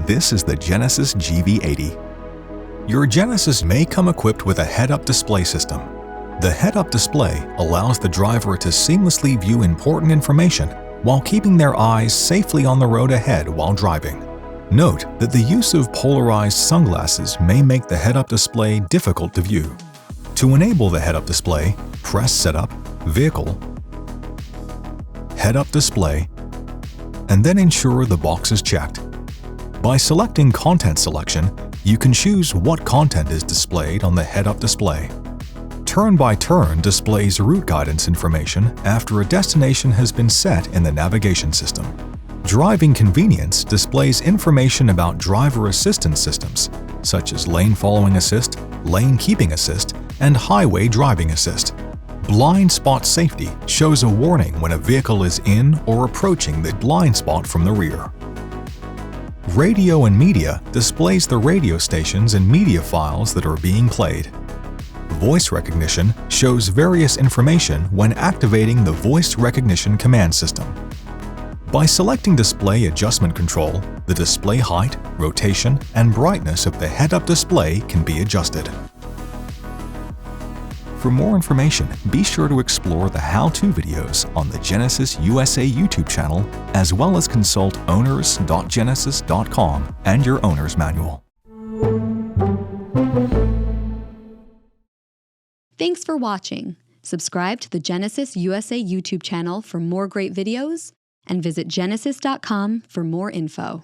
This is the Genesis GV80. Your Genesis may come equipped with a head-up display system. The head-up display allows the driver to seamlessly view important information while keeping their eyes safely on the road ahead while driving. Note that the use of polarized sunglasses may make the head-up display difficult to view. To enable the head-up display, press Setup, Vehicle, Head-up Display, and then ensure the box is checked. By selecting Content Selection, you can choose what content is displayed on the head-up display. Turn by Turn displays route guidance information after a destination has been set in the navigation system. Driving Convenience displays information about driver assistance systems, such as Lane Following Assist, Lane Keeping Assist, and Highway Driving Assist. Blind Spot Safety shows a warning when a vehicle is in or approaching the blind spot from the rear. Radio and Media displays the radio stations and media files that are being played. Voice Recognition shows various information when activating the Voice Recognition command system. By selecting Display Adjustment Control, the display height, rotation, and brightness of the head-up display can be adjusted. For more information, be sure to explore the how-to videos on the Genesis USA YouTube channel, as well as consult owners.genesis.com and your owner's manual. Thanks for watching. Subscribe to the Genesis USA YouTube channel for more great videos, and visit genesis.com for more info.